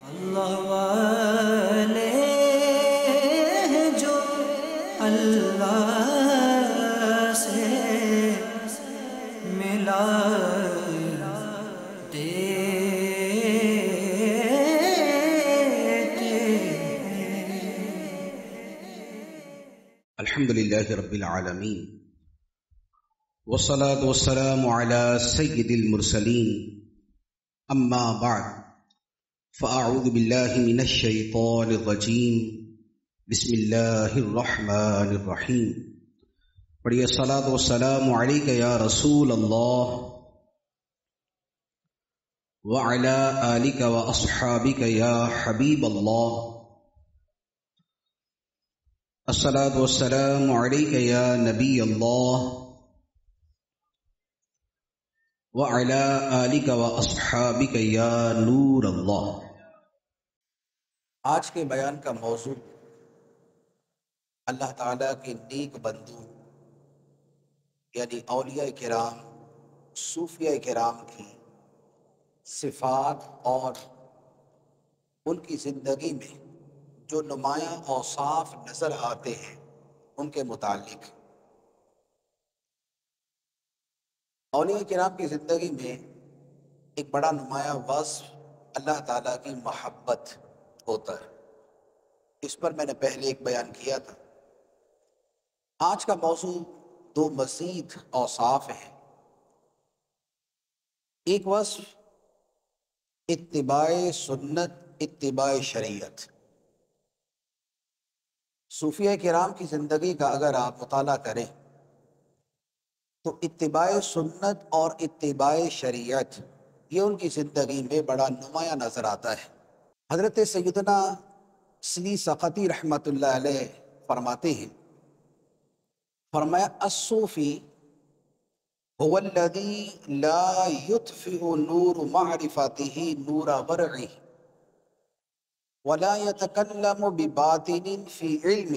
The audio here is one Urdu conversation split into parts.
اللہ والے ہیں جو اللہ سے ملاتے الحمد لله رب العالمين والصلاة والسلام على سيد المرسلين أما بعد فأعوذ بالله من الشيطان الرجيم بسم الله الرحمن الرحيم پڑھیے الصلاة والسلام عليك يا رسول الله وعلى آلك وأصحابك يا حبيب الله الصلاة والسلام عليك يا نبي الله وعلى آلك وأصحابك يا نور الله۔ آج کے بیان کا موضوع اللہ تعالیٰ کے نیک بندوں یعنی اولیاء کرام، صوفیاء کرام کی صفات اور ان کی زندگی میں جو نمایاں اوصاف نظر آتے ہیں ان کے متعلق۔ اولیاء کرام کی زندگی میں ایک بڑا نمایاں وصف اللہ تعالیٰ کی محبت ہوتا ہے، اس پر میں نے پہلے ایک بیان کیا تھا۔ آج کا موضوع دو مزید اوصاف ہیں۔ ایک وصف اتباع سنت، اتباع شریعت۔ صوفیاء کرام کی زندگی کا اگر آپ مطالعہ کریں تو اتباع سنت اور اتباع شریعت یہ ان کی زندگی میں بڑا نمایاں نظر آتا ہے۔ حضرت سیدنا سلی سقطی رحمۃ اللہ علیہ فرماتے ہیں، فرمایا الصوفی هو الذي لا يطفئ نور معرفته نور ورعه ولا يتكلم بباطن في علم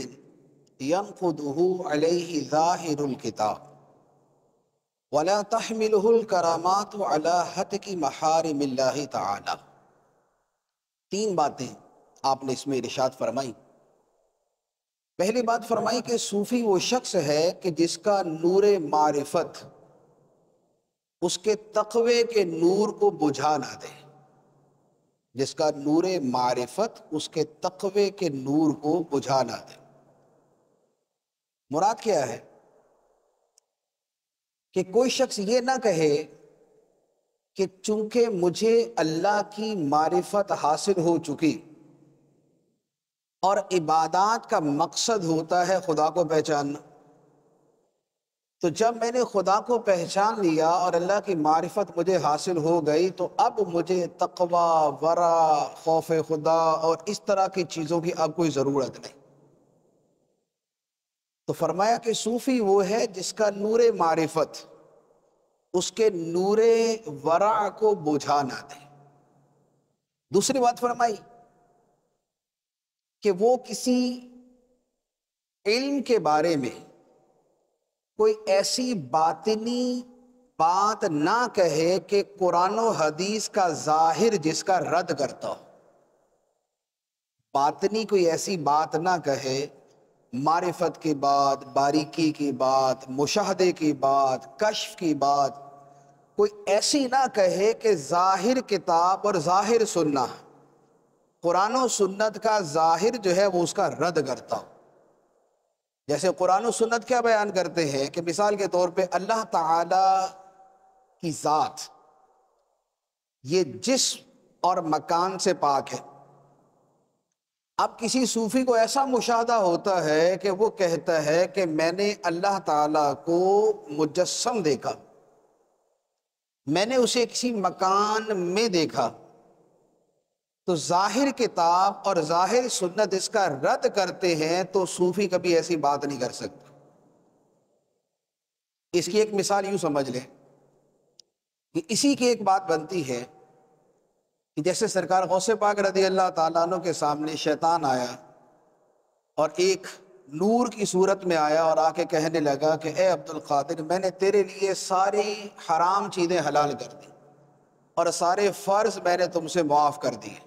ينقضه عليه ظاهر الكتاب ولا تحمله الكرامات على هتك محارم الله تعالى۔ تین باتیں آپ نے اس میں ارشاد فرمائی۔ پہلی بات فرمائی کہ صوفی وہ شخص ہے کہ جس کا نور معرفت اس کے تقوی کے نور کو بجھا نہ دے، جس کا نور معرفت اس کے تقوی کے نور کو بجھا نہ دے۔ مراد کیا ہے کہ کوئی شخص یہ نہ کہے کہ چونکہ مجھے اللہ کی معرفت حاصل ہو چکی اور عبادات کا مقصد ہوتا ہے خدا کو پہچاننا، تو جب میں نے خدا کو پہچان لیا اور اللہ کی معرفت مجھے حاصل ہو گئی تو اب مجھے تقوی، ورع، خوف خدا اور اس طرح کی چیزوں کی اب کوئی ضرورت نہیں۔ تو فرمایا کہ صوفی وہ ہے جس کا نور معرفت اس کے نور ورع کو بجھا نہ دے۔ دوسری بات فرمائی کہ وہ کسی علم کے بارے میں کوئی ایسی باطنی بات نہ کہے کہ قرآن و حدیث کا ظاہر جس کا رد کرتا ہو۔ باطنی کوئی ایسی بات نہ کہے، معرفت کی بات، باریکی کی بات، مشاہدے کی بات، کشف کی بات، کوئی ایسی نہ کہے کہ ظاہر کتاب اور ظاہر سننا، قرآن و سنت کا ظاہر جو ہے وہ اس کا رد کرتا ہو۔ جیسے قرآن و سنت کیا بیان کرتے ہیں کہ مثال کے طور پہ اللہ تعالی کی ذات یہ جسم اور مکان سے پاک ہے۔ اب کسی صوفی کو ایسا مشاہدہ ہوتا ہے کہ وہ کہتا ہے کہ میں نے اللہ تعالیٰ کو مجسم دیکھا، میں نے اسے کسی مکان میں دیکھا، تو ظاہر کتاب اور ظاہر سنت اس کا رد کرتے ہیں تو صوفی کبھی ایسی بات نہیں کر سکتا۔ اس کی ایک مثال یوں سمجھ لیں کہ اسی کی ایک بات بنتی ہے کہ جیسے سرکار غوث پاک رضی اللہ تعالیٰ عنہ کے سامنے شیطان آیا اور ایک نور کی صورت میں آیا اور آ کے کہنے لگا کہ اے عبد القادر، میں نے تیرے لیے ساری حرام چیزیں حلال کر دی اور سارے فرض میں نے تم سے معاف کر دیے،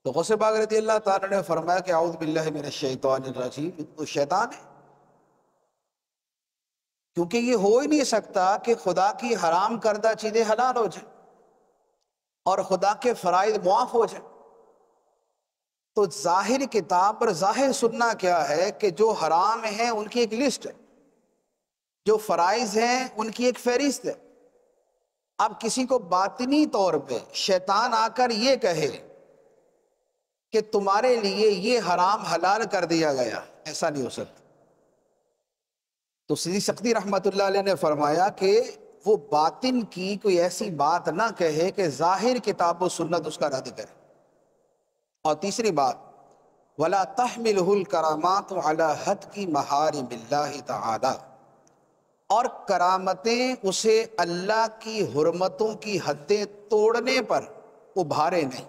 تو غوث پاک رضی اللہ تعالیٰ نے فرمایا کہ اعوذ باللہ من الشیطان الرجیم، تو شیطان ہے، کیونکہ یہ ہو ہی نہیں سکتا کہ خدا کی حرام کردہ چیزیں حلال ہو جائیں اور خدا کے فرائض معاف ہو جائیں۔ تو ظاہر کتاب پر ظاہر سننا کیا ہے کہ جو حرام ہیں ان کی ایک لسٹ ہے، جو فرائض ہیں ان کی ایک فہرست ہے۔ اب کسی کو باطنی طور پہ شیطان آ کر یہ کہے کہ تمہارے لیے یہ حرام حلال کر دیا گیا، ایسا نہیں ہو سکتا۔ تو سیدی سختی رحمت اللہ علیہ نے فرمایا کہ وہ باطن کی کوئی ایسی بات نہ کہے کہ ظاہر کتاب و سنت اس کا رد کرے۔ اور تیسری بات، وَلَا تَحْمِلُهُ الْكَرَامَاتُ عَلَى حَتْقِ مَحَارِمِ اللَّهِ تَعَالَى، اور کرامتیں اسے اللہ کی حرمتوں کی حدیں توڑنے پر ابھارے نہیں۔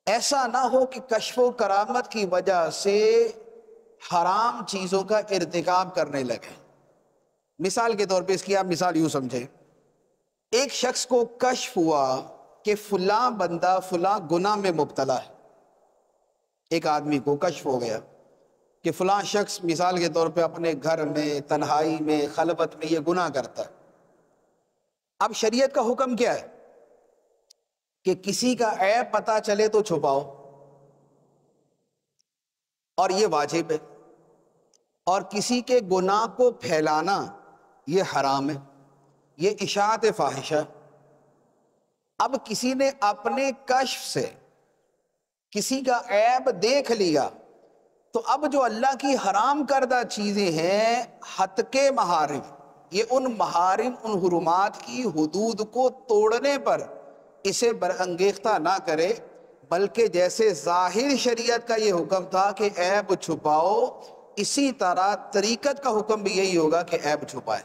ایسا نہ ہو کہ کشف و کرامت کی وجہ سے حرام چیزوں کا ارتکاب کرنے لگے۔ مثال کے طور پہ اس کی آپ مثال یوں سمجھیں، ایک شخص کو کشف ہوا کہ فلاں بندہ فلاں گناہ میں مبتلا ہے۔ ایک آدمی کو کشف ہو گیا کہ فلاں شخص مثال کے طور پہ اپنے گھر میں تنہائی میں خلوت میں یہ گناہ کرتا ہے۔ اب شریعت کا حکم کیا ہے کہ کسی کا عیب پتہ چلے تو چھپاؤ، اور یہ واجب ہے، اور کسی کے گناہ کو پھیلانا یہ حرام ہے، یہ اشاعت فاحشہ۔ اب کسی نے اپنے کشف سے کسی کا عیب دیکھ لیا، تو اب جو اللہ کی حرام کردہ چیزیں ہیں حتق محارم، یہ ان محارم ان حرمات کی حدود کو توڑنے پر اسے برانگیختہ نہ کرے، بلکہ جیسے ظاہر شریعت کا یہ حکم تھا کہ عیب چھپاؤ، اسی طرح طریقت کا حکم بھی یہی ہوگا کہ عیب چھپائے۔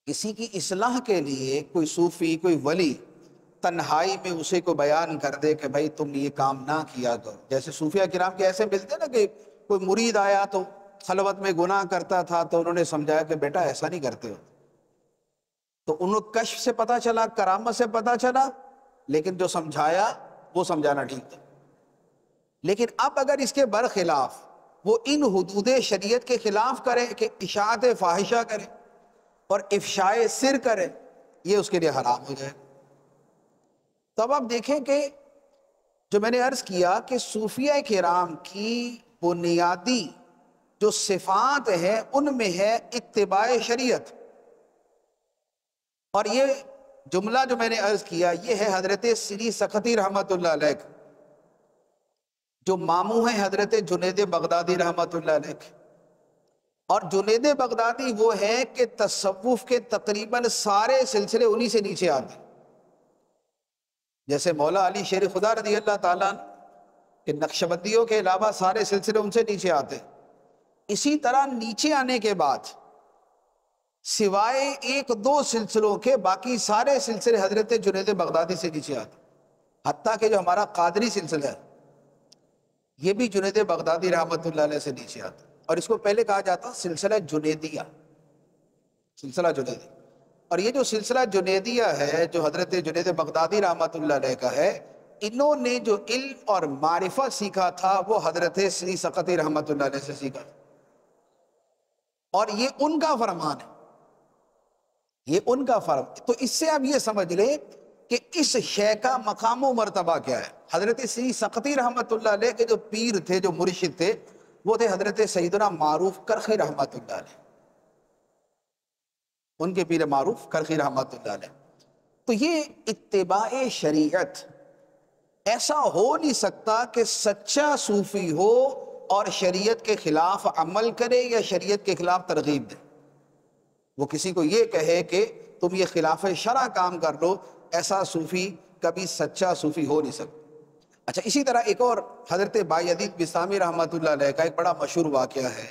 کسی کی اصلاح کے لیے کوئی صوفی کوئی ولی تنہائی میں اسے کو بیان کر دے کہ بھائی تم یہ کام نہ کیا کرو، جیسے صوفیہ کرام کے ایسے ملتے نا کہ کوئی مرید آیا تو خلوت میں گناہ کرتا تھا تو انہوں نے سمجھایا کہ بیٹا ایسا نہیں کرتے ہو، تو انہوں کشف سے پتہ چلا، کرامت سے پتہ چلا، لیکن جو سمجھایا وہ سمجھانا ٹھیک تھا۔ لیکن اب اگر اس کے برخلاف وہ ان حدود شریعت کے خلاف کرے کہ اشاعت فاحشہ کرے اور افشاء سر کرے، یہ اس کے لیے حرام ہو جائے۔ تب آپ دیکھیں کہ جو میں نے عرض کیا کہ صوفیہ کرام کی بنیادی جو صفات ہیں ان میں ہے اتباع شریعت، اور یہ جملہ جو میں نے عرض کیا یہ ہے حضرت سیدی سختی رحمت اللہ علیہ کا، جو ماموں ہیں حضرت جنید بغدادی رحمت اللہ علیہ، اور جنید بغدادی وہ ہے کہ تصوف کے تقریباً سارے سلسلے انہی سے نیچے آتے ہیں، جیسے مولا علی شیر خدا رضی اللہ تعالیٰ کہ نقشبندیوں کے علاوہ سارے سلسلے ان سے نیچے آتے ہیں۔ اسی طرح نیچے آنے کے بعد سوائے ایک دو سلسلوں کے باقی سارے سلسلے حضرت جنید بغدادی سے نیچے آتے ہیں، حتیٰ کہ جو ہمارا قادری سلسلہ ہے یہ بھی جنید بغدادی رحمت اللہ علیہ سے نیچے آتا ہے، اور اس کو پہلے کہا جاتا سلسلہ جنیدیہ، سلسلہ جنیدی۔ اور یہ جو سلسلہ جنیدیہ ہے جو حضرت جنید بغدادی رحمت اللہ علیہ کا ہے، انہوں نے جو علم اور معرفت سیکھا تھا وہ حضرت سیدی سختی رحمت اللہ علیہ سے سیکھا تھا، اور یہ ان کا فرمان ہے، یہ ان کا فرق۔ تو اس سے آپ یہ سمجھ لیں کہ اس شے کا مقام و مرتبہ کیا ہے۔ حضرت سیدی سختی رحمت اللہ علیہ کے جو پیر تھے، جو مرشد تھے، وہ تھے حضرت سیدنا معروف کرخی رحمت اللہ علیہ، ان کے پیر معروف کرخی رحمت اللہ علیہ۔ تو یہ اتباع شریعت، ایسا ہو نہیں سکتا کہ سچا صوفی ہو اور شریعت کے خلاف عمل کرے یا شریعت کے خلاف ترغیب دے۔ وہ کسی کو یہ کہے کہ تم یہ خلاف شرع کام کر لو، ایسا صوفی کبھی سچا صوفی ہو نہیں سکتا۔ اچھا، اسی طرح ایک اور حضرت بایزید بسطامی رحمت اللہ علیہ کا ایک بڑا مشہور واقعہ ہے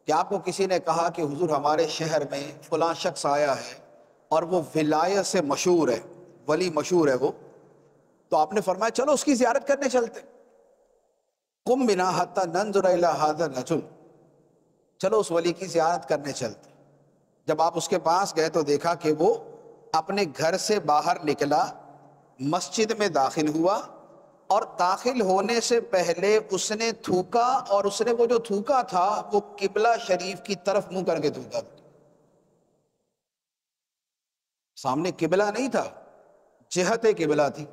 کہ آپ کو کسی نے کہا کہ حضور ہمارے شہر میں فلاں شخص آیا ہے اور وہ ولایت سے مشہور ہے، ولی مشہور ہے وہ، تو آپ نے فرمایا چلو اس کی زیارت کرنے چلتے، قم بنا حتی ننظر الی ھذا الرجل، چلو اس ولی کی زیارت کرنے چلتے۔ جب آپ اس کے پاس گئے تو دیکھا کہ وہ اپنے گھر سے باہر نکلا مسجد میں داخل ہوا اور داخل ہونے سے پہلے اس نے تھوکا، اور اس نے وہ جو تھوکا تھا وہ قبلہ شریف کی طرف منہ کر کے تھوکا. سامنے قبلہ نہیں تھا، جہت قبلہ تھی.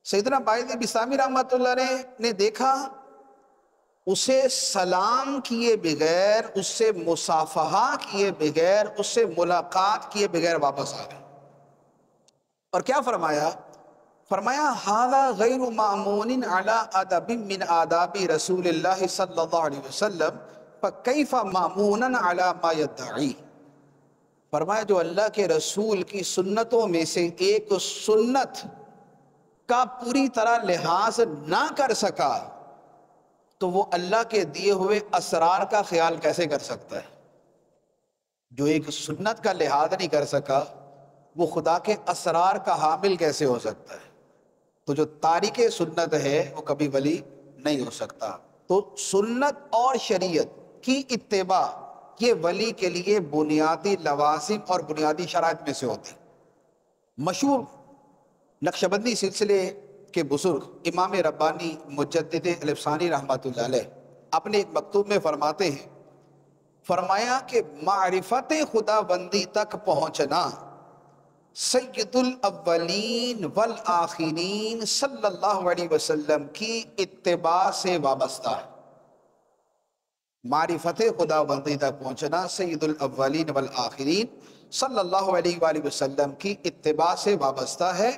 سیدنا باعث بسامی رحمۃ اللہ علیہ نے دیکھا، اسے سلام کیے بغیر، اس سے مصافحہ کیے بغیر، اس سے ملاقات کیے بغیر واپس آ گئے. اور کیا فرمایا؟ فرمایا ھذا غیر مأمون علی ادب من آداب رسول اللہ صلی اللہ علیہ وسلم فکیف مأمون علی ما یدعی. فرمایا جو اللہ کے رسول کی سنتوں میں سے ایک سنت کا پوری طرح لحاظ نہ کر سکا تو وہ اللہ کے دیے ہوئے اسرار کا خیال کیسے کر سکتا ہے؟ جو ایک سنت کا لحاظ نہیں کر سکا وہ خدا کے اسرار کا حامل کیسے ہو سکتا ہے؟ تو جو تارک سنت ہے وہ کبھی ولی نہیں ہو سکتا. تو سنت اور شریعت کی اتباع یہ ولی کے لیے بنیادی لوازم اور بنیادی شرائط میں سے ہوتی. مشہور نقشبندی سلسلے کے بزرگ امام ربانی مجدد الف ثانی رحمۃ اللہ علیہ اپنے ایک مکتوب میں فرماتے ہیں، فرمایا کہ معرفت خدا بندی تک پہنچنا سید الاولین والآخرین صلی اللہ علیہ وسلم کی اتباع سے وابستہ ہے. معرفت خدا بندی تک پہنچنا سید الاولین والآخرین صلی اللہ علیہ وآلہ وسلم کی اتباع سے وابستہ ہے،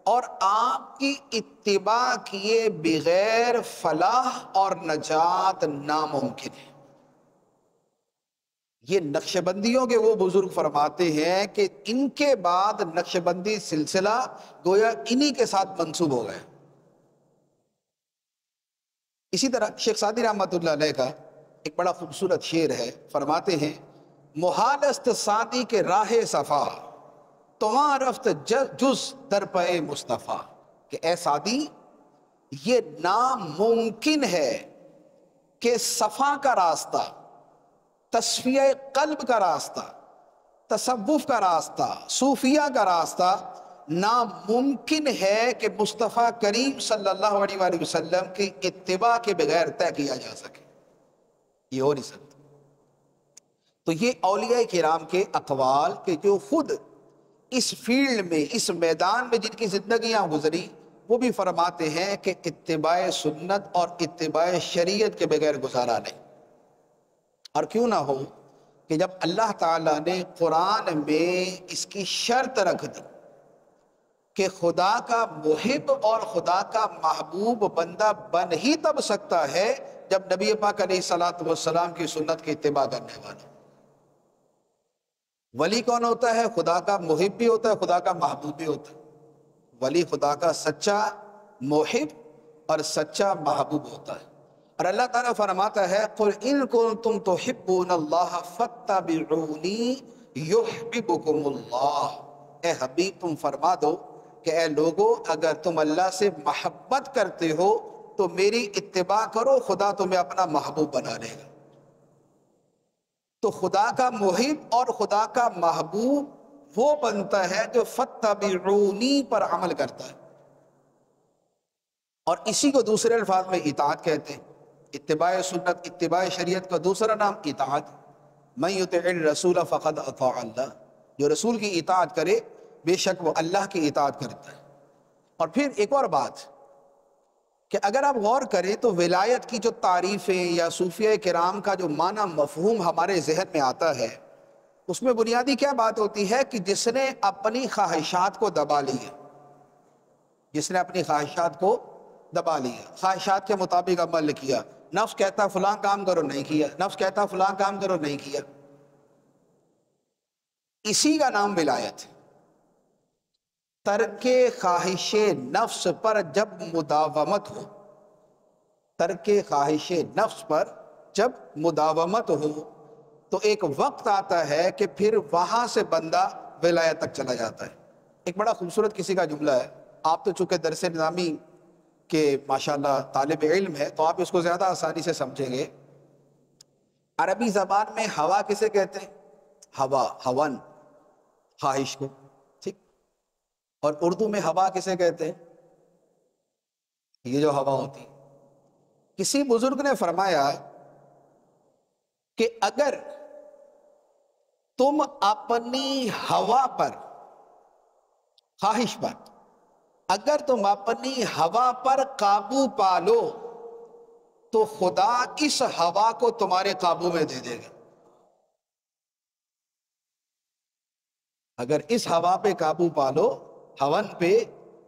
اور آپ کی اتباع کیے بغیر فلاح اور نجات ناممکن ہے. یہ نقشبندیوں کے وہ بزرگ فرماتے ہیں کہ ان کے بعد نقشبندی سلسلہ گویا انہی کے ساتھ منسوب ہو گئے. اسی طرح شیخ سعدی رحمۃ اللہ علیہ کا ایک بڑا خوبصورت شعر ہے، فرماتے ہیں محال است سعدی کے راہ صفا تواں رفت جز در پے مصطفیٰ، کہ اے سعدی یہ ناممکن ہے کہ صفا کا راستہ، تصفیہ قلب کا راستہ، تصوف کا راستہ، صوفیہ کا راستہ ناممکن ہے کہ مصطفیٰ کریم صلی اللہ علیہ وآلہ وسلم کی اتباع کے بغیر طے کیا جا سکے. یہ ہو نہیں سکتا. تو یہ اولیاء کرام کے اقوال کہ جو خود اس فیلڈ میں، اس میدان میں جن کی زندگیاں گزری، وہ بھی فرماتے ہیں کہ اتباع سنت اور اتباع شریعت کے بغیر گزارا نہیں. اور کیوں نہ ہو کہ جب اللہ تعالیٰ نے قرآن میں اس کی شرط رکھ دی کہ خدا کا محب اور خدا کا محبوب بندہ بن ہی تب سکتا ہے جب نبی پاک علیہ الصلوۃ والسلام کی سنت کی اتباع کرنے والا. ولی کون ہوتا ہے؟ خدا کا محب بھی ہوتا ہے، خدا کا محبوب بھی ہوتا ہے. ولی خدا کا سچا محب اور سچا محبوب ہوتا ہے. اور اللہ تعالیٰ فرماتا ہے قُلْ إِن كُنتُمْ تُحِبُّونَ اللَّهَ فَاتَّبِعُونِي يُحْبِبُكُمُ اللَّهُ. اے حبیب تم فرما دو کہ اے لوگو اگر تم اللہ سے محبت کرتے ہو تو میری اتباع کرو، خدا تمہیں اپنا محبوب بنا لے گا. تو خدا کا محب اور خدا کا محبوب وہ بنتا ہے جو فَاتَّبِعُونِی پر عمل کرتا ہے. اور اسی کو دوسرے الفاظ میں اطاعت کہتے ہیں. اتباع سنت، اتباع شریعت کا دوسرا نام اطاعت. مَن یُطِعِ الرَّسُولَ فَقَدْ أَطَاعَ اللَّهَ. جو رسول کی اطاعت کرے بے شک وہ اللہ کی اطاعت کرتا ہے. اور پھر ایک اور بات کہ اگر آپ غور کریں تو ولایت کی جو تعریفیں یا صوفیہ کرام کا جو معنی مفہوم ہمارے ذہن میں آتا ہے، اس میں بنیادی کیا بات ہوتی ہے کہ جس نے اپنی خواہشات کو دبا لیا، جس نے اپنی خواہشات کو دبا لیا، خواہشات کے مطابق عمل کیا. نفس کہتا فلاں کام کرو، نہیں کیا. نفس کہتا فلاں کام کرو، نہیں کیا. اسی کا نام ولایت ہے. ترک خواہش نفس پر جب مداومت ہو، ترک خواہش نفس پر جب مداومت ہو تو ایک وقت آتا ہے کہ پھر وہاں سے بندہ ولایت تک چلا جاتا ہے. ایک بڑا خوبصورت کسی کا جملہ ہے. آپ تو چونکہ درس نظامی کے ماشاءاللہ طالب علم ہے تو آپ اس کو زیادہ آسانی سے سمجھیں گے. عربی زبان میں ہوا کسے کہتے ہیں؟ ہوا، ہون، خواہش کو. ٹھیک. اور اردو میں ہوا کسے کہتے ہیں؟ یہ جو ہوا ہوتی ہے. کسی بزرگ نے فرمایا کہ اگر تم اپنی ہوا پر، خواہش پر، اگر تم اپنی ہوا پر قابو پالو تو خدا اس ہوا کو تمہارے قابو میں دے دے گا. اگر اس ہوا پہ قابو پالو، ہون پہ،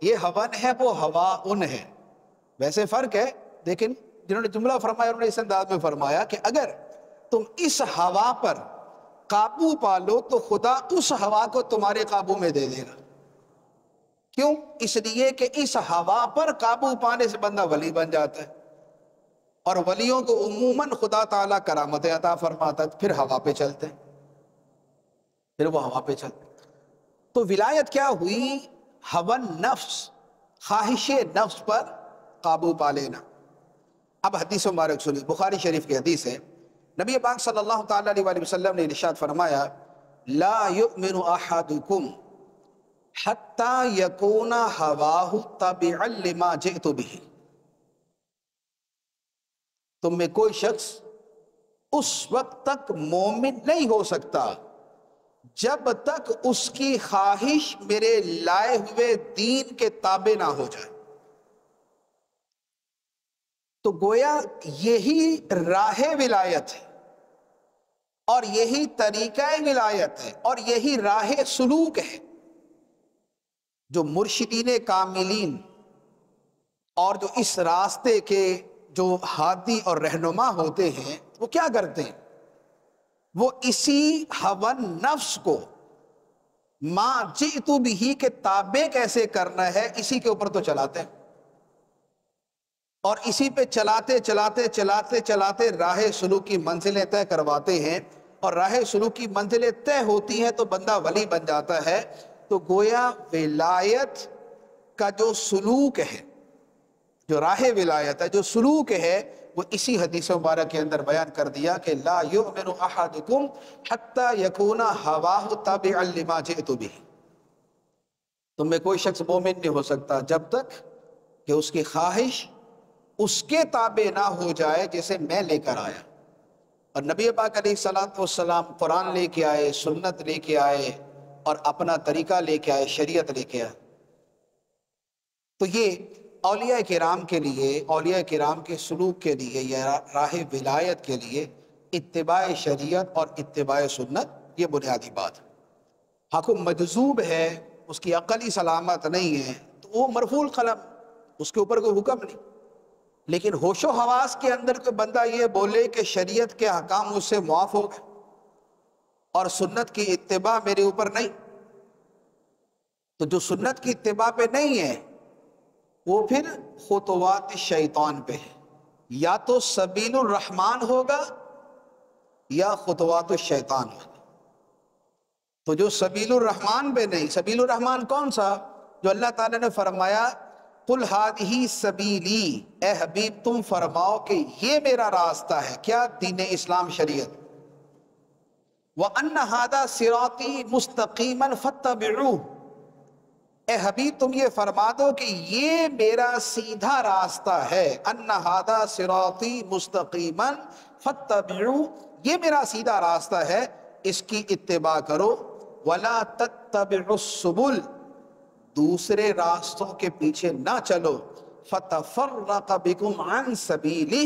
یہ ہون ہے وہ ہوا ان ہے. ویسے فرق ہے، لیکن جنہوں نے جملہ فرمایا انہوں نے اس انداز میں فرمایا کہ اگر تم اس ہوا پر قابو پالو تو خدا اس ہوا کو تمہارے قابو میں دے دے گا. کیوں؟ اس لیے کہ اس ہوا پر قابو پانے سے بندہ ولی بن جاتا ہے، اور ولیوں کو عموماً خدا تعالیٰ کرامتیں عطا فرماتا ہے، پھر ہوا پہ چلتے ہیں، پھر وہ ہوا پہ چلتے ہیں. تو ولایت کیا ہوئی؟ ہون نفس، خواہش نفس پر قابو پا لینا. اب حدیث مبارک سنی، بخاری شریف کی حدیث ہے. نبی پاک صلی اللہ تعالیٰ علیہ وسلم نے ارشاد فرمایا لا یؤمن احدکم حتی یکون ہواہ تبعا لما جئت بہ. تم میں کوئی شخص اس وقت تک مومن نہیں ہو سکتا جب تک اس کی خواہش میرے لائے ہوئے دین کے تابع نہ ہو جائے. تو گویا یہی راہ ولایت ہے، اور یہی طریقہ ولایت ہے، اور یہی راہ سلوک ہے جو مرشدین کاملین اور جو اس راستے کے جو ہادی اور رہنما ہوتے ہیں وہ کیا کرتے ہیں؟ وہ اسی ہون نفس کو ما جئت بہ کے تابع کیسے کرنا ہے اسی کے اوپر تو چلاتے ہیں، اور اسی پہ چلاتے چلاتے چلاتے چلاتے راہ سلوک کی منزلیں طے کرواتے ہیں، اور راہ سلوک کی منزلیں طے ہوتی ہیں تو بندہ ولی بن جاتا ہے. تو گویا ولایت کا جو سلوک ہے، جو راہ ولایت ہے، جو سلوک ہے، وہ اسی حدیث مبارک کے اندر بیان کر دیا کہ لا یؤمن احدکم حتی یکون ہواہ تابعا لما جئت بہ. تم میں کوئی شخص مومن نہیں ہو سکتا جب تک کہ اس کی خواہش اس کے تابع نہ ہو جائے جسے میں لے کر آیا. اور نبی پاک علیہ الصلوۃ والسلام قرآن لے کے آئے، سنت لے کے آئے، اور اپنا طریقہ لے کے آئے، شریعت لے کے آئے. تو یہ اولیاء کرام کے لیے، اولیاء کرام کے سلوک کے لیے، یا راہ ولایت کے لیے اتباع شریعت اور اتباع سنت یہ بنیادی بات ہے. ہاں کو مجذوب ہے، اس کی عقلی سلامت نہیں ہے تو وہ مرفوع القلم، اس کے اوپر کوئی حکم نہیں. لیکن ہوش و حواس کے اندر کوئی بندہ یہ بولے کہ شریعت کے احکام مجھ سے معاف ہو گئے اور سنت کی اتباع میرے اوپر نہیں، تو جو سنت کی اتباع پہ نہیں ہے وہ پھر خطوات شیطان پہ ہے. یا تو سبیل الرحمن ہوگا یا خطوات الشیطان ہوگا. تو جو سبیل الرحمن پہ نہیں، سبیل الرحمن کون سا؟ جو اللہ تعالیٰ نے فرمایا قل ھذہ سبیلی، اے حبیب تم فرماؤ کہ یہ میرا راستہ ہے. کیا؟ دین اسلام، شریعت. وَأَنَّ هَذَا صِرَاطِي مُسْتَقِيمًا فَاتَّبِعُوهُ، اے حبیب تم یہ فرما دو کہ یہ میرا سیدھا راستہ ہے. ان ھذا صراطی مستقیما فاتبعوه، یہ میرا سیدھا راستہ ہے، اس کی اتباع کرو. ولا تتبعوا السبل، دوسرے راستوں کے پیچھے نہ چلو. فتفرق بکم عن سبیلہ،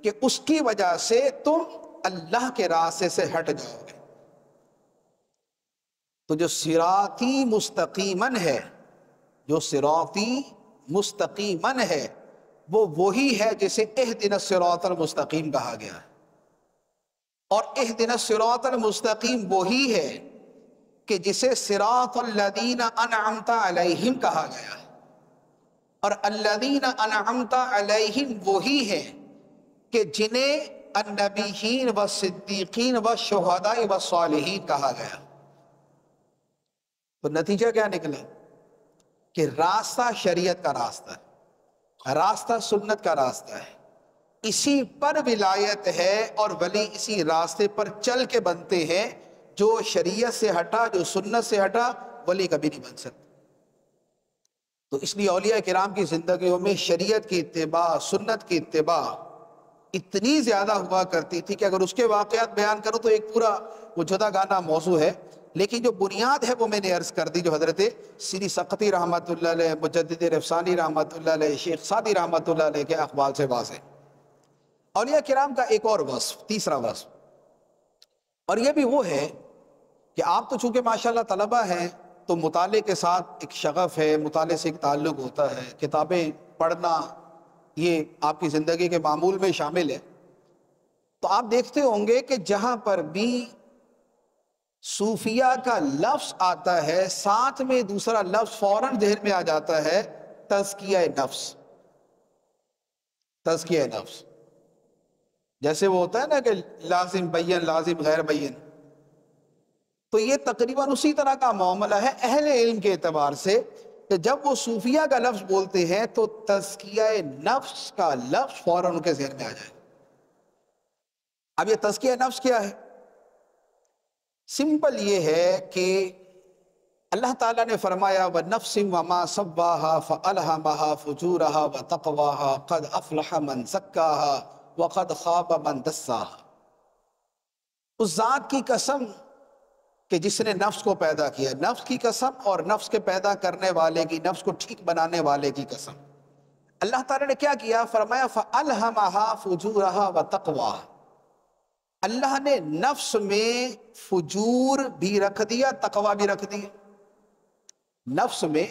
کہ اس کی وجہ سے تم اللہ کے راستے سے ہٹ جاؤ گے. تو جو صراطی مستقیمن ہے، جو صراطی مستقیمن ہے، وہ وہی ہے جسے اہدنا الصراط المستقیم کہا گیا ہے. اور اہدنا الصراط المستقیم وہی ہے کہ جسے صراط الذین انعمت علیہم کہا گیا ہے. اور الذین انعمت علیہم وہی ہے کہ جنہیں النبیین والصدیقین والشہداء والصالحین کہا گیا. تو نتیجہ کیا نکلا؟ کہ راستہ شریعت کا راستہ ہے، راستہ سنت کا راستہ ہے، اسی پر ولایت ہے، اور ولی اسی راستے پر چل کے بنتے ہیں. جو شریعت سے ہٹا، جو سنت سے ہٹا، ولی کبھی نہیں بن سکتا. تو اس لیے اولیاء کرام کی زندگیوں میں شریعت کی اتباع، سنت کی اتباع اتنی زیادہ ہوا کرتی تھی کہ اگر اس کے واقعات بیان کروں تو ایک پورا وہ جدا گانا موضوع ہے، لیکن جو بنیاد ہے وہ میں نے عرض کر دی، جو حضرت سری سقطی رحمۃ اللہ علیہ، مجدد رفسانی رحمۃ اللہ علیہ، شیخ سعدی رحمۃ اللہ علیہ کے اقوال سے واضح۔ اولیاء کرام کا ایک اور وصف، تیسرا وصف، اور یہ بھی وہ ہے کہ آپ تو چونکہ ماشاءاللہ طلبہ ہیں تو مطالعے کے ساتھ ایک شغف ہے، مطالعے سے ایک تعلق ہوتا ہے، کتابیں پڑھنا یہ آپ کی زندگی کے معمول میں شامل ہے۔ تو آپ دیکھتے ہوں گے کہ جہاں پر بھی صوفیہ کا لفظ آتا ہے ساتھ میں دوسرا لفظ فوراً ذہن میں آ جاتا ہے، تزکیہ نفس۔ تزکیہ نفس جیسے وہ ہوتا ہے نا کہ لازم بین، لازم غیر بین، تو یہ تقریباً اسی طرح کا معاملہ ہے اہل علم کے اعتبار سے کہ جب وہ صوفیہ کا لفظ بولتے ہیں تو تزکیہ نفس کا لفظ فوراً ان کے ذہن میں آ جائے۔ اب یہ تزکیہ نفس کیا ہے؟ سمپل یہ ہے کہ اللہ تعالیٰ نے فرمایا وَنَفْسٍ وَمَا سَوَّاهَا فَأَلْهَمَهَا فُجُورَهَا وَتَقْوَاهَا قَدْ أَفْلَحَ مَنْ زَكَّاهَا وَقَدْ خَابَ مَنْ دَسَّاهَا۔ اس ذات کی قسم کہ جس نے نفس کو پیدا کیا، نفس کی قسم اور نفس کے پیدا کرنے والے کی، نفس کو ٹھیک بنانے والے کی قسم۔ اللہ تعالیٰ نے کیا کیا؟ فرمایا فَأَلْهَمَهَا فُجُورَهَا وَتَقْوَاهَا۔ اللہ نے نفس میں فجور بھی رکھ دیا، تقوی بھی رکھ دیا۔ نفس میں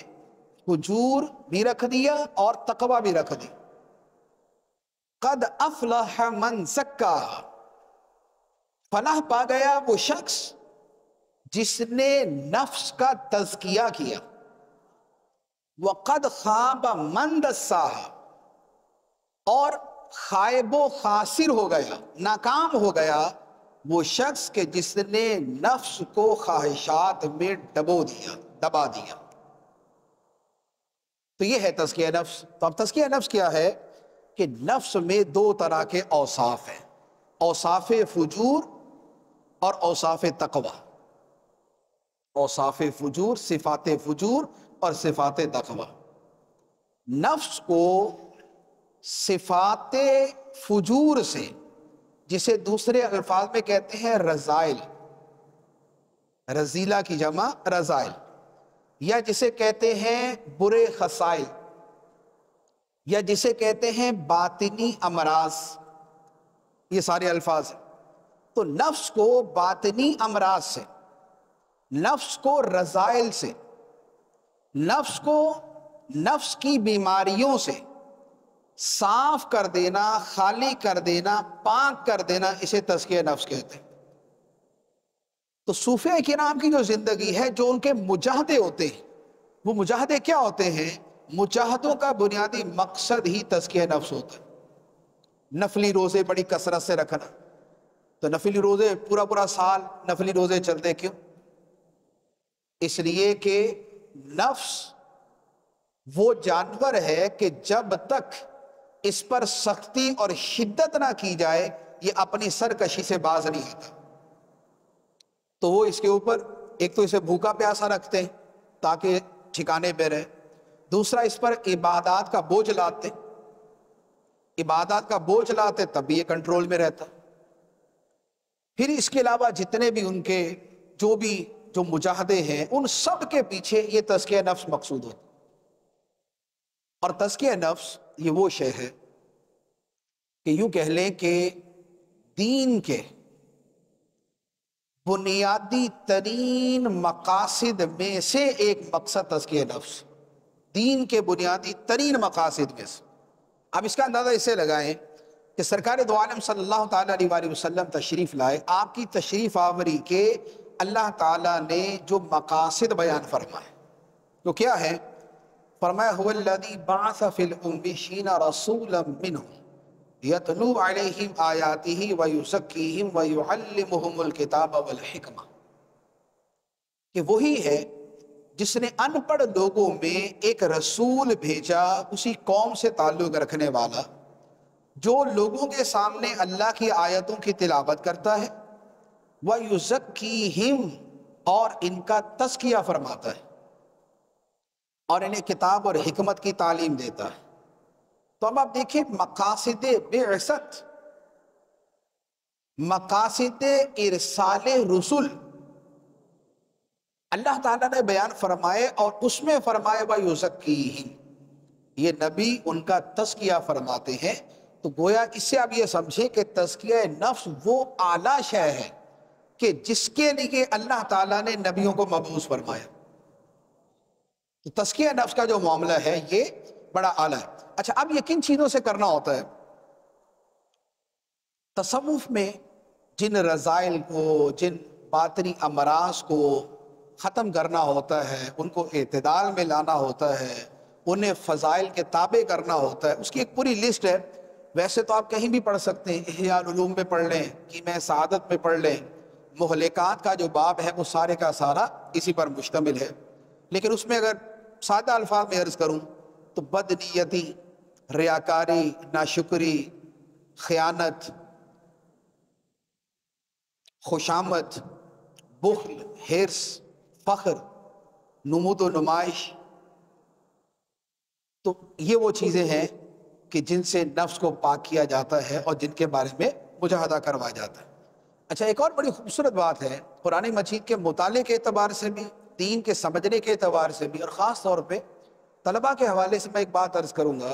فجور بھی رکھ دیا اور تقوی بھی رکھ دیا۔ قد افلح من زکاہا، فلاح پا گیا وہ شخص جس نے نفس کا تزکیہ کیا۔ وقد خاب من دساہا، اور خائب و خاسر ہو گیا، ناکام ہو گیا وہ شخص کہ جس نے نفس کو خواہشات میں دبا دیا۔ تو یہ ہے تزکیہ نفس۔ تو اب تزکیہ نفس کیا ہے؟ کہ نفس میں دو طرح کے اوصاف ہیں، اوصاف فجور اور اوصاف تقوی۔ اوصاف فجور، صفات فجور اور صفات تقوی۔ نفس کو صفات فجور سے، جسے دوسرے الفاظ میں کہتے ہیں رذائل، رذیلہ کی جمع رذائل، یا جسے کہتے ہیں برے خصائل، یا جسے کہتے ہیں باطنی امراض، یہ سارے الفاظ ہیں۔ تو نفس کو باطنی امراض سے، نفس کو رذائل سے، نفس کو نفس کی بیماریوں سے صاف کر دینا، خالی کر دینا، پاک کر دینا، اسے تزکیہ نفس کہتے ہیں۔ تو صوفیہ کرام کی جو زندگی ہے، جو ان کے مجاہدے ہوتے ہیں، وہ مجاہدے کیا ہوتے ہیں؟ مجاہدوں کا بنیادی مقصد ہی تزکیہ نفس ہوتا ہے۔ نفلی روزے بڑی کثرت سے رکھنا، تو نفلی روزے پورا سال نفلی روزے چلتے کیوں؟ اس لیے کہ نفس وہ جانور ہے کہ جب تک اس پر سختی اور شدت نہ کی جائے یہ اپنی سرکشی سے باز نہیں ہوتا۔ تو وہ اس کے اوپر ایک تو اسے بھوکا پیاسا رکھتے ہیں تاکہ ٹھکانے پہ رہے، دوسرا اس پر عبادات کا بوجھ لاتے، عبادات کا بوجھ لاتے تب بھی یہ کنٹرول میں رہتا۔ پھر اس کے علاوہ جتنے بھی ان کے جو مجاہدے ہیں، ان سب کے پیچھے یہ تزکیہ نفس مقصود ہوتا۔ اور تزکیہ نفس یہ وہ شے ہے کہ یوں کہہ لیں کہ دین کے بنیادی ترین مقاصد میں سے ایک مقصد تزکیہ نفس، دین کے بنیادی ترین مقاصد میں سے۔ اب اس کا اندازہ اسے لگائیں کہ سرکار دو عالم صلی اللہ تعالیٰ علیہ وسلم تشریف لائے، آپ کی تشریف آوری کے اللہ تعالیٰ نے جو مقاصد بیان فرمائے تو کیا ہے؟ فرمایا هو الذی بعث فی الأمیین رسولا منہم یتلو علیہم آیاتہ ویزکیہم ویعلمہم الکتاب والحکمہ، کہ وہی ہے جس نے ان پڑھ لوگوں میں ایک رسول بھیجا، اسی قوم سے تعلق رکھنے والا، جو لوگوں کے سامنے اللہ کی آیتوں کی تلاوت کرتا ہے، وَيُزَكِّيهِمْ، اور ان کا تزکیہ فرماتا ہے، اور انہیں کتاب اور حکمت کی تعلیم دیتا ہے۔ تو اب آپ دیکھیں مقاصد بعثت، مقاصد ارسال رسول اللہ تعالیٰ نے بیان فرمائے، اور اس میں فرمائے وَيُزَكِّيهِمْ، یہ نبی ان کا تزکیہ فرماتے ہیں۔ تو گویا اس سے آپ یہ سمجھیں کہ تزکیہ نفس وہ اعلیٰ شے ہے کہ جس کے لیے اللہ تعالیٰ نے نبیوں کو مبعوث فرمایا۔ تو تزکیہ نفس کا جو معاملہ ہے یہ بڑا اعلیٰ ہے۔ اچھا، اب یہ کن چیزوں سے کرنا ہوتا ہے؟ تصوف میں جن رذائل کو، جن باطنی امراض کو ختم کرنا ہوتا ہے، ان کو اعتدال میں لانا ہوتا ہے، انہیں فضائل کے تابع کرنا ہوتا ہے، اس کی ایک پوری لسٹ ہے۔ ویسے تو آپ کہیں بھی پڑھ سکتے ہیں، احیاء العلوم میں پڑھ لیں، کیمیا سعادت میں پڑھ لیں، مہلکات کا جو باب ہے وہ سارے کا سارا اسی پر مشتمل ہے۔ لیکن اس میں اگر سادہ الفاظ میں عرض کروں تو بدنیتی، ریاکاری، ناشکری، خیانت، خوشامد، بخل، حرص، فخر، نمود و نمائش، تو یہ وہ چیزیں ہیں کہ جن سے نفس کو پاک کیا جاتا ہے اور جن کے بارے میں مجاہدہ کروایا جاتا ہے۔ اچھا، ایک اور بڑی خوبصورت بات ہے قرآن مجید کے مطالعے کے اعتبار سے بھی، دین کے سمجھنے کے اعتبار سے بھی، اور خاص طور پہ طلباء کے حوالے سے میں ایک بات عرض کروں گا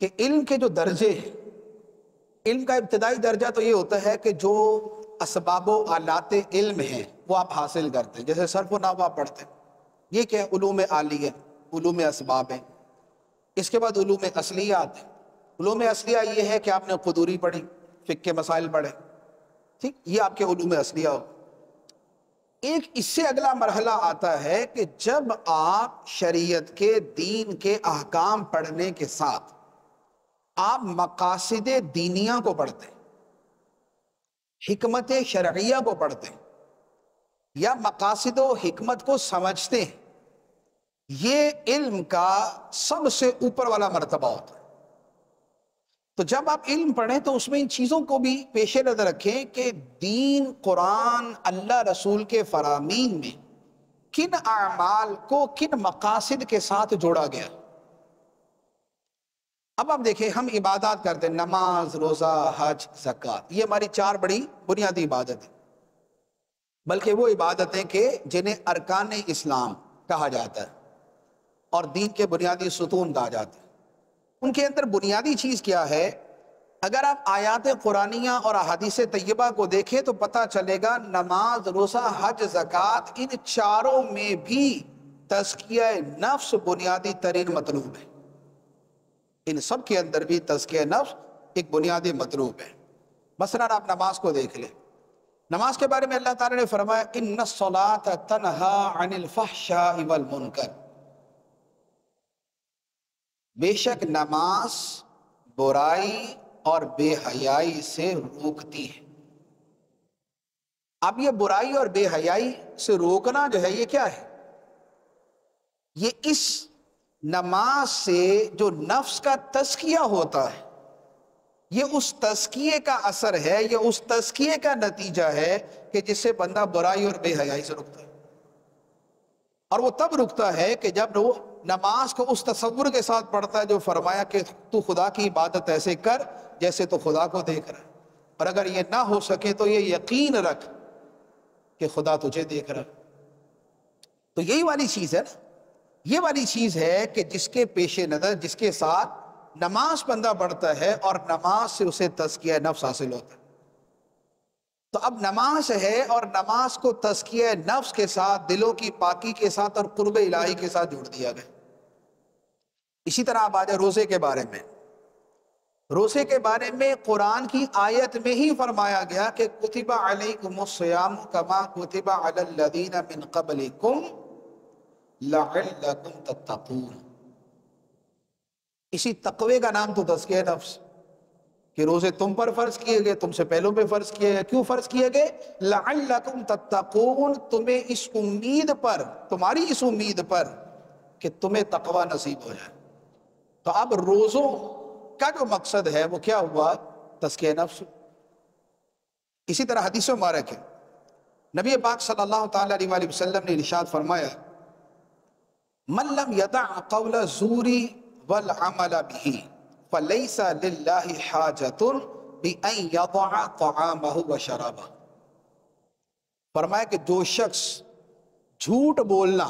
کہ علم کے جو درجے ہیں، علم کا ابتدائی درجہ تو یہ ہوتا ہے کہ جو اسباب و آلات علم ہیں وہ آپ حاصل کرتے ہیں، جیسے صرف و نحو آپ پڑھتے ہیں، یہ کیا ہے؟ علوم عالیہ، علوم اسباب ہیں۔ اس کے بعد علوم اصلیہ آتے ہیں۔ علوم اصلیہ یہ ہے کہ آپ نے قدوری پڑھی، فقہ کے مسائل پڑھے، ٹھیک، یہ آپ کے علوم اصلیہ ہو۔ ایک اس سے اگلا مرحلہ آتا ہے کہ جب آپ شریعت کے، دین کے احکام پڑھنے کے ساتھ آپ مقاصد دینیہ کو پڑھتے ہیں، حکمت شرعیہ کو پڑھتے ہیں، یا مقاصد و حکمت کو سمجھتے ہیں، یہ علم کا سب سے اوپر والا مرتبہ ہوتا ہے۔ تو جب آپ علم پڑھیں تو اس میں ان چیزوں کو بھی پیش نظر رکھیں کہ دین، قرآن، اللہ رسول کے فرامین میں کن اعمال کو کن مقاصد کے ساتھ جوڑا گیا۔ اب آپ دیکھیں، ہم عبادات کرتے ہیں، نماز، روزہ، حج، زکوٰۃ، یہ ہماری 4 بڑی بنیادی عبادت ہیں، بلکہ وہ عبادتیں کہ جنہیں ارکان اسلام کہا جاتا ہے اور دین کے بنیادی ستون کہا جاتا ہے۔ ان کے اندر بنیادی چیز کیا ہے؟ اگر آپ آیات قرآنیہ اور احادیث طیبہ کو دیکھیں تو پتہ چلے گا نماز، روزہ، حج، زکوٰۃ، ان 4 میں بھی تزکیہ نفس بنیادی ترین مطلوب ہے۔ ان سب کے اندر بھی تزکیہ نفس ایک بنیادی مطلوب ہے۔ مثلا آپ نماز کو دیکھ لیں، نماز کے بارے میں اللہ تعالیٰ نے فرمایا ان الصلاۃ تنہی عن الفحشاء والمنکر، بے شک نماز برائی اور بے حیائی سے روکتی ہے۔ اب یہ برائی اور بے حیائی سے روکنا جو ہے یہ کیا ہے؟ یہ اس نماز سے جو نفس کا تزکیہ ہوتا ہے، یہ اس تزکیے کا اثر ہے، یہ اس تزکیے کا نتیجہ ہے کہ جس سے بندہ برائی اور بے حیائی سے رکتا ہے۔ اور وہ تب رکتا ہے کہ جب وہ نماز کو اس تصور کے ساتھ پڑھتا ہے جو فرمایا کہ تو خدا کی عبادت ایسے کر جیسے تو خدا کو دیکھ رہا ہے، اور اگر یہ نہ ہو سکے تو یہ یقین رکھ کہ خدا تجھے دیکھ رہا ہے۔ تو یہی والی چیز ہے نا، یہ والی چیز ہے کہ جس کے پیش نظر، جس کے ساتھ نماز بندہ پڑھتا ہے اور نماز سے اسے تزکیہ نفس حاصل ہوتا ہے۔ تو اب نماز ہے اور نماز کو تزکیہ نفس کے ساتھ، دلوں کی پاکی کے ساتھ اور قرب الہی کے ساتھ جوڑ دیا گیا۔ اسی طرح آپ آ جائے روزے کے بارے میں۔ روزے کے بارے میں قرآن کی آیت میں ہی فرمایا گیا کہ کتب علیکم الصیام کما کتب علی الذین من قبلکم لعلکم تتقون۔ اسی تقوی کا نام تو تزکیہ نفس، کہ روزے تم پر فرض کیے گئے، تم سے پہلوں پہ فرض کیے گئے۔ کیوں فرض کیے گئے؟ لعلکم تتقون، تمہیں اس امید پر، تمہاری اس امید پر کہ تمہیں تقوی نصیب ہو جائے۔ تو اب روزوں کا جو مقصد ہے وہ کیا ہوا؟ تزکیہ نفس۔ اسی طرح حدیث مبارک ہے، نبی پاک صلی اللہ تعالیٰ علیہ وسلم نے ارشاد فرمایا من لم يدع قول الزور والعمل به فليس لله حاجة بأن يضع طعامه وشرابه. فرمایا کہ جو شخص جھوٹ بولنا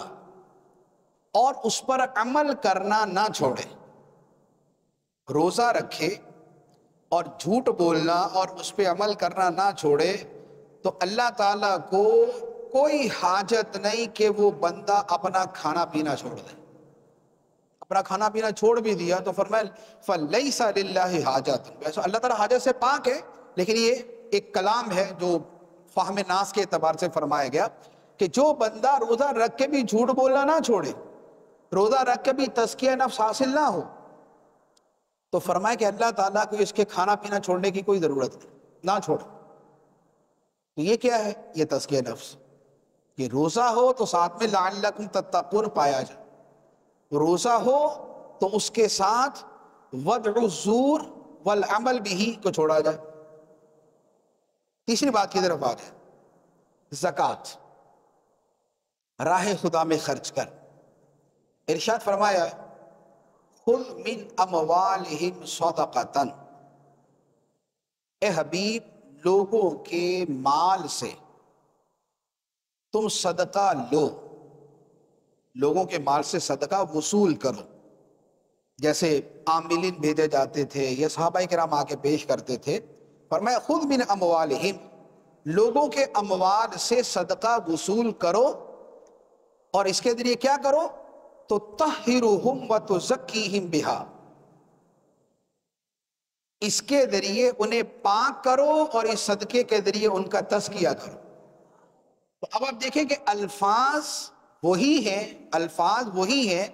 اور اس پر عمل کرنا نہ چھوڑے، روزہ رکھے اور جھوٹ بولنا اور اس پہ عمل کرنا نہ چھوڑے، تو اللہ تعالیٰ کو کوئی حاجت نہیں کہ وہ بندہ اپنا کھانا پینا چھوڑ دے. اپنا کھانا پینا چھوڑ بھی دیا تو فرمایا فَلَيْسَ لِلَّهِ حَاجَةٌ. ویسے اللہ تعالیٰ حاجت سے پاک ہے، لیکن یہ ایک کلام ہے جو فہم ناس کے اعتبار سے فرمایا گیا کہ جو بندہ روزہ رکھ کے بھی جھوٹ بولنا نہ چھوڑے، روزہ رکھ کے بھی تزکیہ نفس حاصل نہ ہو، تو فرمایا کہ اللہ تعالیٰ کو اس کے کھانا پینا چھوڑنے کی کوئی ضرورت نہیں، نہ چھوڑے. تو یہ کیا ہے؟ یہ تزکیہ نفس. کہ روزہ ہو تو ساتھ میں لعلکم تتقون پایا جائے، روزہ ہو تو اس کے ساتھ وضع الزور والعمل بھی کو چھوڑا جائے. تیسری بات کی طرف آ جائے، زکوٰۃ، راہ خدا میں خرچ کر. ارشاد فرمایا خذ من اموالہم صدقۃ، اے حبیب لوگوں کے مال سے تم صدقہ لو، لوگوں کے مال سے صدقہ وصول کرو. جیسے عاملین بھیجے جاتے تھے یا صحابہ کرام آ کے پیش کرتے تھے. فرمایا خذ من اموالہم، لوگوں کے اموال سے صدقہ وصول کرو، اور اس کے ذریعے کیا کرو؟ تو تطہرہم وتزکیہم بہا، اس کے ذریعے انہیں پاک کرو اور اس صدقے کے ذریعے ان کا تزکیہ کرو. تو اب آپ دیکھیں کہ الفاظ وہی ہیں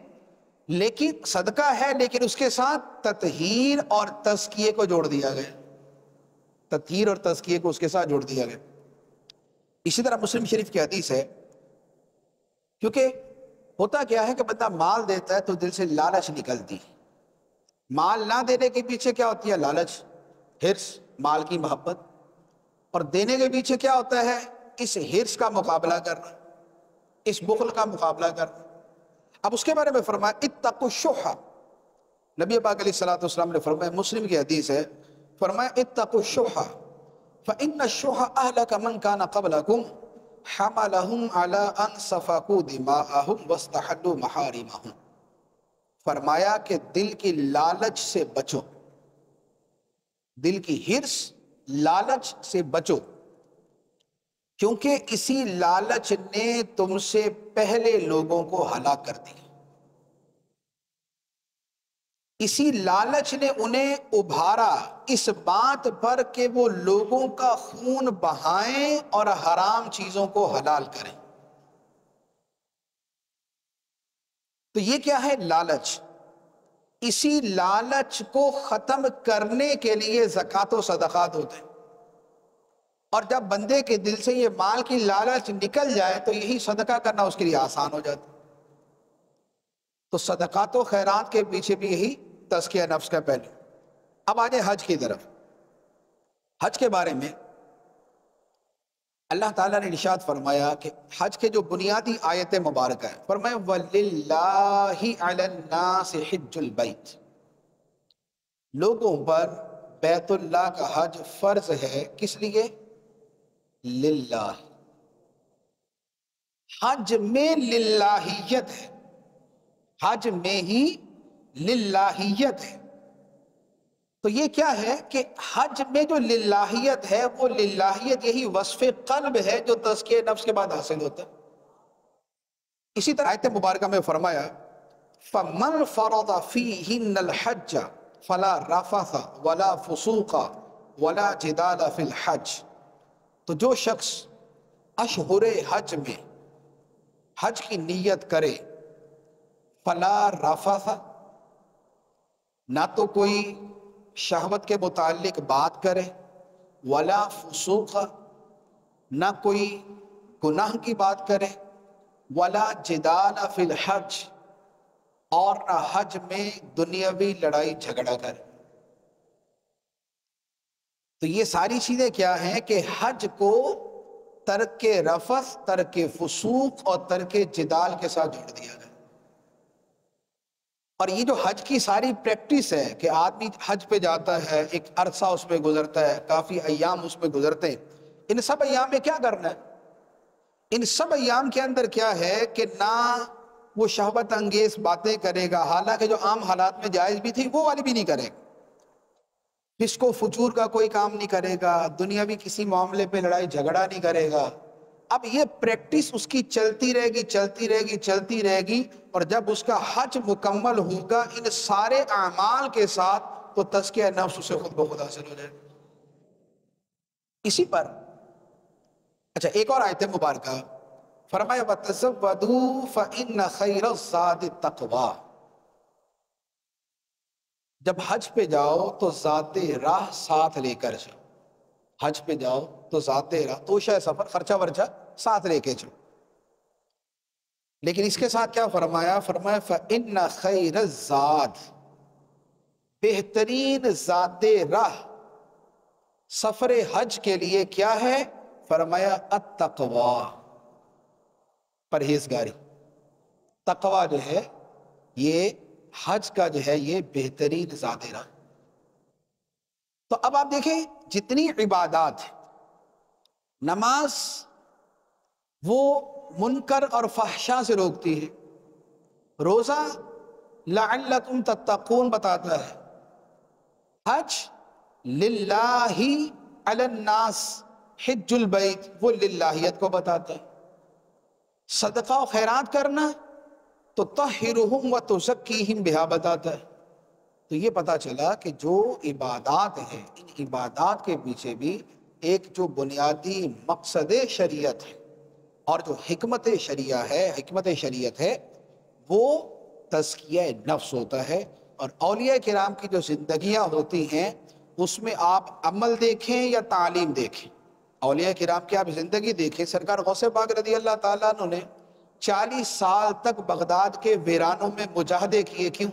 لیکن صدقہ ہے، لیکن اس کے ساتھ تطہیر اور تزکیے کو جوڑ دیا گیا، تطہیر اور تزکیے کو اس کے ساتھ جوڑ دیا گیا. اسی طرح مسلم شریف کی حدیث ہے، کیونکہ ہوتا کیا ہے کہ بندہ مال دیتا ہے تو دل سے لالچ نکلتی، مال نہ دینے کے پیچھے کیا ہوتی ہے؟ لالچ، حرص، مال کی محبت. اور دینے کے پیچھے کیا ہوتا ہے؟ اس حرص کا مقابلہ کرنا، اس بخل کا مقابلہ کرنا. اب اس کے بارے میں فرمایا اتقوا الشح، نبی پاک علیہ الصلوۃ والسلام نے فرمایا، مسلم کی حدیث ہے، فرمایا اتقوا الشح فإن الشح أهلك من كان قبلكم حملهم على أن سفكوا دماءهم واستحلوا محارمهم. فرمایا کہ دل کی لالچ سے بچو، دل کی حرص، لالچ سے بچو، کیونکہ اسی لالچ نے تم سے پہلے لوگوں کو ہلاک کر دیا. اسی لالچ نے انہیں ابھارا اس بات پر کہ وہ لوگوں کا خون بہائیں اور حرام چیزوں کو حلال کریں. تو یہ کیا ہے؟ لالچ. اسی لالچ کو ختم کرنے کے لیے زکوٰۃ و صدقات ہوتے ہیں. اور جب بندے کے دل سے یہ مال کی لالچ نکل جائے تو یہی صدقہ کرنا اس کے لیے آسان ہو جاتا. تو صدقات و خیرات کے پیچھے بھی یہی تزکیہ نفس کا پہلو. اب آجائے حج کی طرف. حج کے بارے میں اللہ تعالیٰ نے ارشاد فرمایا کہ حج کے جو بنیادی آیت مبارکہ ہے، فرمایا وَلِلَّهِ عَلَى النَّاسِ حِجُّ الْبَيْتِ، لوگوں پر بیت اللہ کا حج فرض ہے. کس لیے؟ للہ. حج میں للہیت ہے، حج میں ہی للہیت ہے. تو یہ کیا ہے کہ حج میں جو للہیت ہے وہ للہیت یہی وصف قلب ہے جو تزکیہ نفس کے بعد حاصل ہوتا ہے. اسی طرح آیت مبارکہ میں فرمایا فَمَنْ فَرَضَ فِيهِنَّ الْحَجَّ فَلَا رَفَثَ وَلَا فُسُوقَ وَلَا جِدَالَ فِي الْحَجِّ. تو جو شخص اشہر حج میں حج کی نیت کرے، فَلَا رَفَثَ، نہ تو کوئی شہوت کے متعلق بات کرے، ولا فسوق، نہ کوئی گناہ کی بات کرے، ولا جدال فی الحج، اور نہ حج میں دنیاوی لڑائی جھگڑا کرے. تو یہ ساری چیزیں کیا ہیں کہ حج کو ترک رفث، ترک فسوق اور ترک جدال کے ساتھ جوڑ دیا گیا. اور یہ جو حج کی ساری پریکٹس ہے کہ آدمی حج پہ جاتا ہے، ایک عرصہ اس پہ گزرتا ہے، کافی ایام اس پہ گزرتے ہیں، ان سب ایام میں کیا کرنا ہے؟ ان سب ایام کے اندر کیا ہے کہ نہ وہ شہوت انگیز باتیں کرے گا، حالانکہ جو عام حالات میں جائز بھی تھی وہ والی بھی نہیں کرے گا، فسق و فجور کا کوئی کام نہیں کرے گا، دنیاوی کسی معاملے پہ لڑائی جھگڑا نہیں کرے گا۔ اب یہ پریکٹس اس کی چلتی رہے گی چلتی رہے گی چلتی رہے گی، اور جب اس کا حج مکمل ہوگا ان سارے اعمال کے ساتھ تو تزکیہ نفس اسے خود بخود حاصل ہو جائے گا۔ اسی پر اچھا ایک اور آیت مبارکہ فرمایا وَتَزَوَّدُوا فَإِنَّ خَيْرَ الزَّادِ التَّقْوَىٰ، جب حج پہ جاؤ تو ذات راہ ساتھ لے کر جاؤ، حج پہ جاؤ تو ذات راہ توشہ سفر خرچہ ورچہ ساتھ لے کے جاؤ، لیکن اس کے ساتھ کیا فرمایا؟ فرمایا فَإِنَّ خَيْرَ الزَّادِ، بہترین ذات راہ سفر حج کے لیے کیا ہے؟ فرمایا التقویٰ، پرہیزگاری۔ تقویٰ جو ہے یہ حج کا جو ہے یہ بہترین ذات راہ۔ تو اب آپ دیکھیں جتنی عبادات ہیں، نماز وہ منکر اور فحشاء سے روکتی ہے، روزہ لعلکم تتقون بتاتا ہے، حج للہ علی الناس حج البیت وہ للہیت کو بتاتا ہے، صدقہ و خیرات کرنا تو طہرہم و تزکیہم بہا بتاتا ہے۔ تو یہ پتا چلا کہ جو عبادات ہیں ان عبادات کے پیچھے بھی ایک جو بنیادی مقصد شریعت ہے اور جو حکمت شریعت ہے وہ تزکیہ نفس ہوتا ہے۔ اور اولیاء کرام کی جو زندگیاں ہوتی ہیں اس میں آپ عمل دیکھیں یا تعلیم دیکھیں، اولیاء کرام کی آپ زندگی دیکھیں، سرکار غوث پاک رضی اللہ تعالیٰ عنہ نے 40 سال تک بغداد کے ویرانوں میں مجاہدے کیے، کیوں؟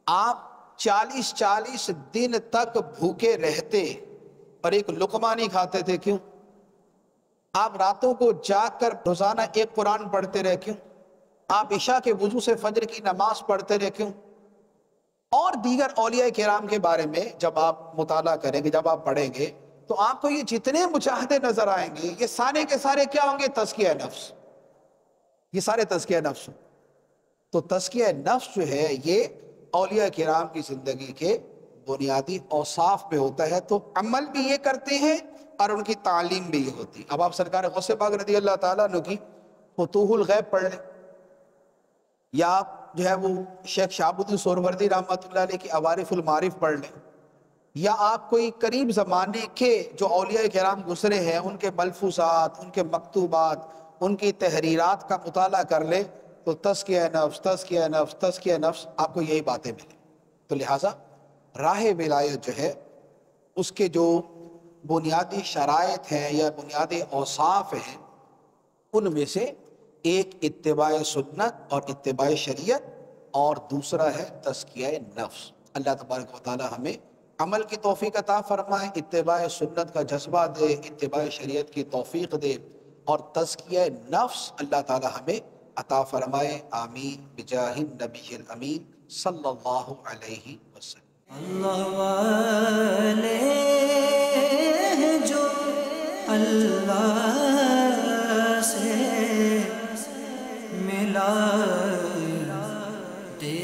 آپ 40 دن تک بھوکے رہتے اور ایک لقمہ نہیں کھاتے تھے، کیوں؟ آپ راتوں کو جاگ کر روزانہ ایک قرآن پڑھتے رہے، کیوں؟ آپ عشاء کے وضو سے فجر کی نماز پڑھتے رہے، کیوں؟ اور دیگر اولیاء کرام کے بارے میں جب آپ مطالعہ کریں گے، جب آپ پڑھیں گے تو آپ کو یہ جتنے مجاہدے نظر آئیں گے یہ سارے کے سارے کیا ہوں گے؟ تزکیہ نفس، یہ سارے تزکیہ نفس۔ تو تزکیہ نفس جو ہے یہ اولیاء کرام کی زندگی کے بنیادی اوصاف پہ ہوتا ہے، تو عمل بھی یہ کرتے ہیں اور ان کی تعلیم بھی یہ ہوتی ہے۔ اب آپ سرکار غوث پاک رضی اللہ تعالیٰ عنہ کی فتوح الغیب پڑھ لیں، یا آپ جو ہے وہ شیخ شہاب الدین سہروردی رحمۃ اللہ علیہ کی عوارف المعارف پڑھ لیں، یا آپ کوئی قریب زمانے کے جو اولیاء کرام گزرے ہیں ان کے ملفوظات، ان کے مکتوبات، ان کی تحریرات کا مطالعہ کر لیں تو تزکیہ نفس تزکیہ نفس تزکیہ نفس آپ کو یہی باتیں ملیں۔ تو لہٰذا راہ ولایت جو ہے اس کے جو بنیادی شرائط ہیں یا بنیادی اوصاف ہیں ان میں سے ایک اتباع سنت اور اتباع شریعت، اور دوسرا ہے تزکیہ نفس۔ اللہ تبارک و تعالی ہمیں عمل کی توفیق عطا فرمائے، اتباع سنت کا جذبہ دے، اتباع شریعت کی توفیق دے، اور تزکیہ نفس اللہ تعالی ہمیں عطا فرمائے، آمین بجاہ النبی الامین صلی اللہ علیہ وسلم۔ اللہ والے ہیں جو اللہ سے ملا دے